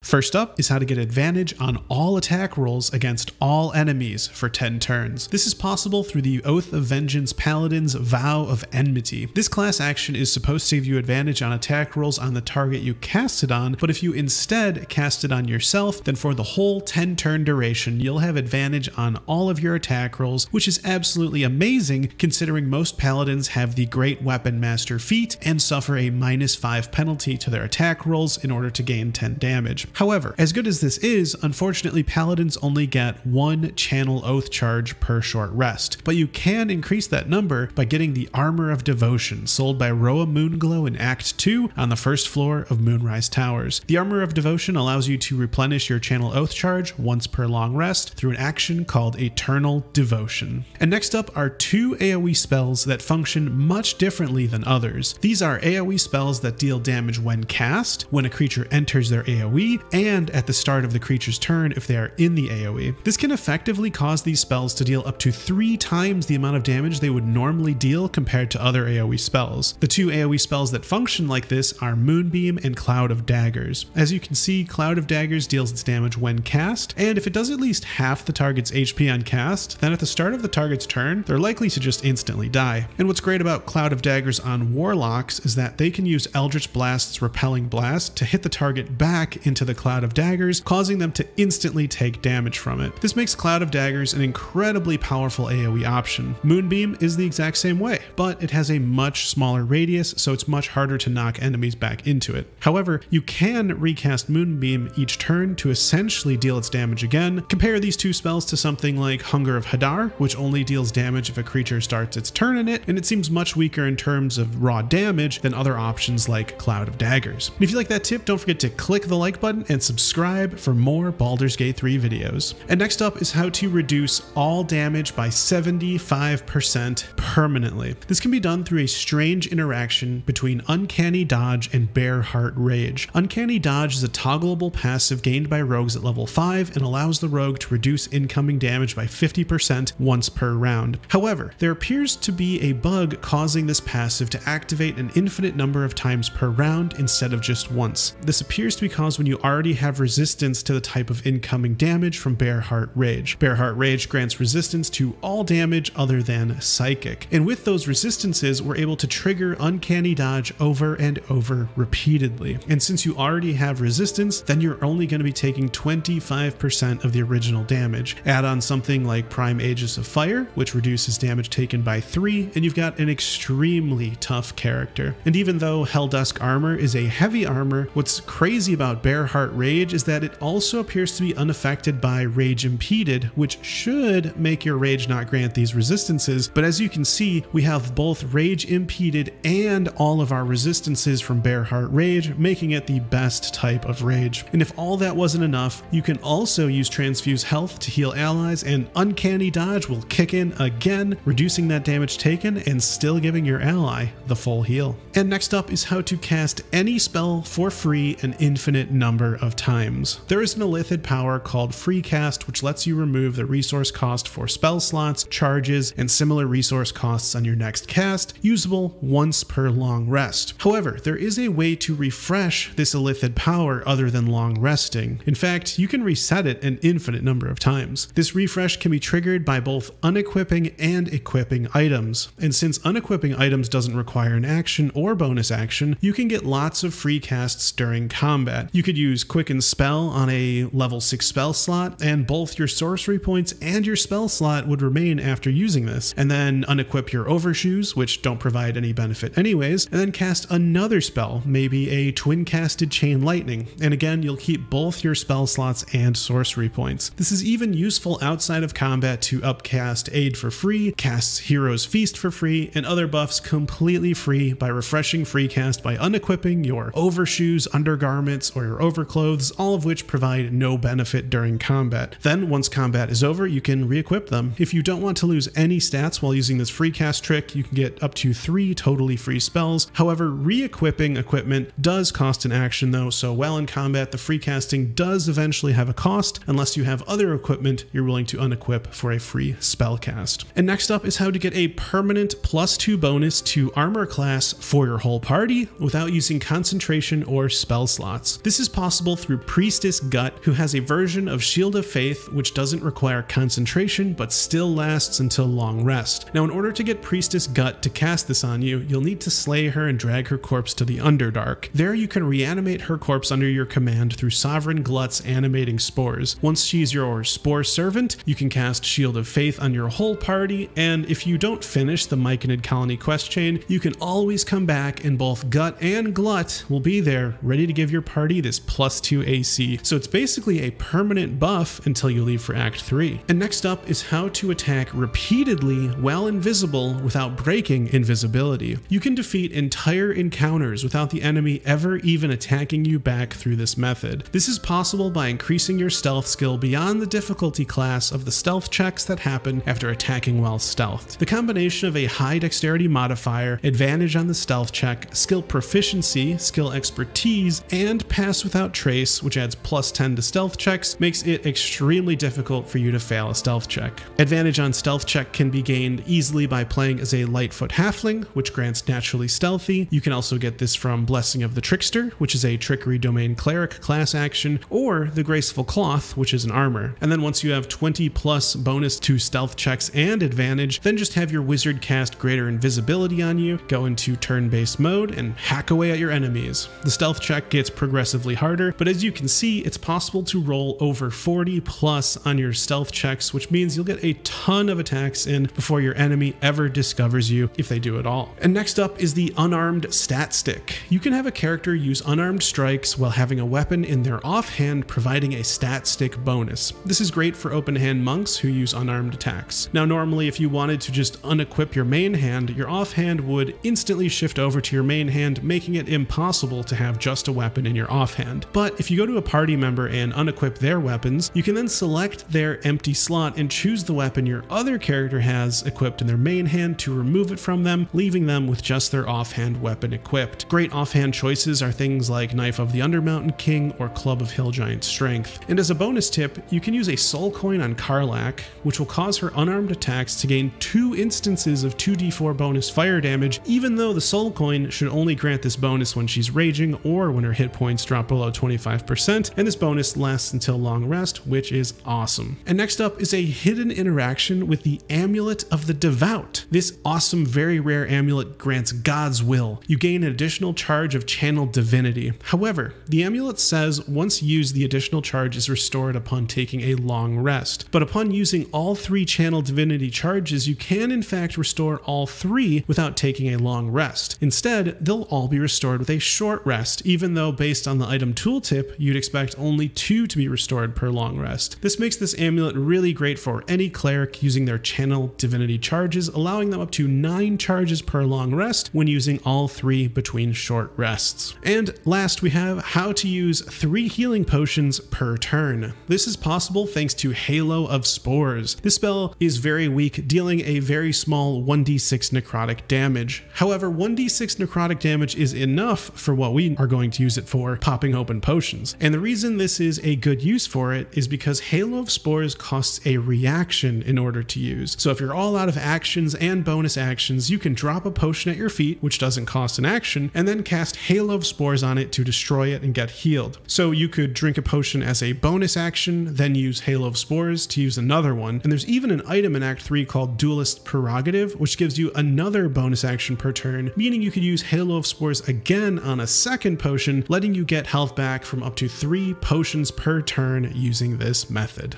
First up is how to get advantage on all attack rolls against all enemies for 10 turns. This is possible through the Oath of Vengeance Paladin's Vow of Enmity. This class action is supposed to give you advantage on attack rolls on the target you cast it on, but if you instead cast it on yourself, then for the whole 10 turn duration, you'll have advantage on all of your attack rolls, which is absolutely amazing considering most paladins have the Great Weapon Master feat and suffer a -5 penalty to their attack rolls in order to gain 10 damage. However, as good as this is, unfortunately paladins only get 1 channel oath charge per short rest, but you can increase that number by getting the Armor of Devotion sold by Roah Moonglow in Act 2 on the first floor of Moonrise Towers. The Armor of Devotion allows you to replenish your channel oath charge once per long rest through an action called Eternal Devotion. And next up are 2 AoE spells that function much differently than others. These are AoE spells that deal damage when cast, when a creature enters their AoE, and at the start of the creature's turn if they are in the AoE. This can effectively cause these spells to deal up to 3 times the amount of damage they would normally deal compared to other AoE spells. The 2 AoE spells that function like this are Moonbeam and Cloud of Daggers. As you can see, Cloud of Daggers deals its damage when cast, and if it does at least half the target's HP on cast, then at the start of the target's turn, they're likely to just instantly die. And what's great about Cloud of Daggers on Warlocks is that they can use Eldritch Blast's Repelling Blast to hit the target back into the Cloud of Daggers, causing them to instantly take damage from it. This makes Cloud of Daggers an incredibly powerful AoE option. Moonbeam is the exact same way, but it has a much smaller radius, so it's much harder to knock enemies back into it. However, you can recast Moonbeam each turn to essentially deal its damage again. Compare these 2 spells to something like Hunger of Hadar, which only deals damage if a creature starts its turn in it, and it seems much weaker in terms of raw damage than other options like Cloud of Daggers. And if you like that tip, don't forget to click the like button and subscribe for more Baldur's Gate 3 videos. And next up is how to reduce all damage by 75% permanently. This can be done through a strange interaction between Uncanny Dodge and Bare Heart Rage. Uncanny Dodge is a toggleable passive gained by rogues at level 5 and allows the rogue to reduce incoming damage by 50% once per round. However, there appears to be a bug causing this passive to activate an infinite number of times per round instead of just once. This appears to be caused when you already have resistance to the type of incoming damage from Bare Heart Rage. Bare Heart Rage grants resistance to all damage other than psychic, and with those resistances we're able to trigger Uncanny Dodge over and over repeatedly. And since you already have resistance, then you're only going to be taking 25% of the original damage. Add on something like Prime Aegis of Fire, which reduces damage taken by 3, and you've got an extremely tough character. And even though Helldusk armor is a heavy armor, what's crazy about Bare Heart Rage is that it also appears to be unaffected by Rage Impeded, which should make your rage not grant these resistances, but as you can see, we have both Rage Impeded and all of our resistances from Bare Heart Rage, making it the best type of rage. And if all that wasn't enough, you can also use Transfuse Health to heal allies, and Uncanny Dodge will kick in again, reducing that damage taken and still giving your ally the full heal. And next up is how to cast any spell for free an infinite number of times. There is an illithid power called Freecast, which lets you remove the resource cost for spell slots, charges, and similar resource costs on your next cast, usable once per long rest. However, there is a way to refresh this illithid power other than long resting. In fact, you can reset it an infinite number of times. This refresh can be triggered by both unequipping and equipping items, and since unequipping items doesn't require an action or bonus action, you can get lots of free casts during combat. You could use Quicken Spell on a level 6 spell slot, and both your sorcery points and your spell slot would remain after using this, and then unequip your overshoes, which don't provide any benefit anyways, and then cast another spell, maybe a twin-casted Chain Lightning, and again you'll keep both your spell slots and sorcery points. This is even useful outside of combat to upcast Aid for free, cast Hero's Feast for free, and other buffs completely free by refreshing Freecast by unequipping your overshoes, undergarments, or your overclothes, all of which provide no benefit during combat. Then once combat is over, you can re-equip them. If you don't want to lose any stats while using this Freecast trick, you can get up to 3 totally free spells. However, re-equipping equipment does cost an action though, so while in combat, the Freecasting does eventually have a cost, unless you have other equipment you're willing to unequip for a free spell cast. And next up is how to get a permanent +2 bonus to armor class for your whole party without using concentration or spell slots. This is possible possible through Priestess Gut, who has a version of Shield of Faith which doesn't require concentration but still lasts until long rest. Now in order to get Priestess Gut to cast this on you, you'll need to slay her and drag her corpse to the Underdark. There you can reanimate her corpse under your command through Sovereign Glut's animating spores. Once she's your spore servant, you can cast Shield of Faith on your whole party, and if you don't finish the Myconid Colony quest chain, you can always come back and both Gut and Glut will be there ready to give your party this +2 AC. So it's basically a permanent buff until you leave for Act 3. And next up is how to attack repeatedly while invisible without breaking invisibility. You can defeat entire encounters without the enemy ever even attacking you back through this method. This is possible by increasing your stealth skill beyond the difficulty class of the stealth checks that happen after attacking while stealthed. The combination of a high dexterity modifier, advantage on the stealth check, skill proficiency, skill expertise, and pass without trace, which adds +10 to stealth checks, makes it extremely difficult for you to fail a stealth check. Advantage on stealth check can be gained easily by playing as a Lightfoot Halfling, which grants naturally stealthy. You can also get this from Blessing of the Trickster, which is a Trickery Domain Cleric class action, or the Graceful Cloth, which is an armor. And then once you have 20+ bonus to stealth checks and advantage, then just have your wizard cast Greater Invisibility on you, go into turn-based mode, and hack away at your enemies. The stealth check gets progressively harder, but as you can see, it's possible to roll over 40+ on your stealth checks, which means you'll get a ton of attacks in before your enemy ever discovers you, if they do at all. And next up is the Unarmed Stat-Stick. You can have a character use unarmed strikes while having a weapon in their offhand, providing a stat stick bonus. This is great for open hand monks who use unarmed attacks. Now normally if you wanted to just unequip your main hand, your offhand would instantly shift over to your main hand, making it impossible to have just a weapon in your offhand. But if you go to a party member and unequip their weapons, you can then select their empty slot and choose the weapon your other character has equipped in their main hand to remove it from them, leaving them with just their offhand weapon equipped. Great offhand choices are things like Knife of the Undermountain King or Club of Hill Giant Strength. And as a bonus tip, you can use a soul coin on Karlach, which will cause her unarmed attacks to gain 2 instances of 2d4 bonus fire damage, even though the soul coin should only grant this bonus when she's raging or when her hit points drop below 25%, and this bonus lasts until long rest, which is awesome. And next up is a hidden interaction with the Amulet of the Devout. This awesome, very rare amulet grants Godswill. You gain an additional charge of channeled divinity. However, the amulet says once used, the additional charge is restored upon taking a long rest. But upon using all 3 channeled divinity charges, you can in fact restore all 3 without taking a long rest. Instead, they'll all be restored with a short rest, even though based on the item tooltip, you'd expect only 2 to be restored per long rest. This makes this amulet really great for any cleric using their channeled divinity charges, allowing them up to 9 charges per long rest when using all 3 between short rests. And last, we have how to use 3 healing potions per turn. This is possible thanks to Halo of Spores. This spell is very weak, dealing a very small 1d6 necrotic damage. However, 1d6 necrotic damage is enough for what we are going to use it for, popping open potions. And the reason this is a good use for it is because Halo of Spores costs a reaction in order to use. So if you're all out of actions and bonus actions, you can drop a potion at your feet, which doesn't cost an action, and then cast Halo of Spores on it to destroy it and get healed. So you could drink a potion as a bonus action, then use Halo of Spores to use another one. And there's even an item in Act 3 called Duelist Prerogative, which gives you another bonus action per turn, meaning you could use Halo of Spores again on a second potion, letting you get health back from up to 3 potions per turn using this method.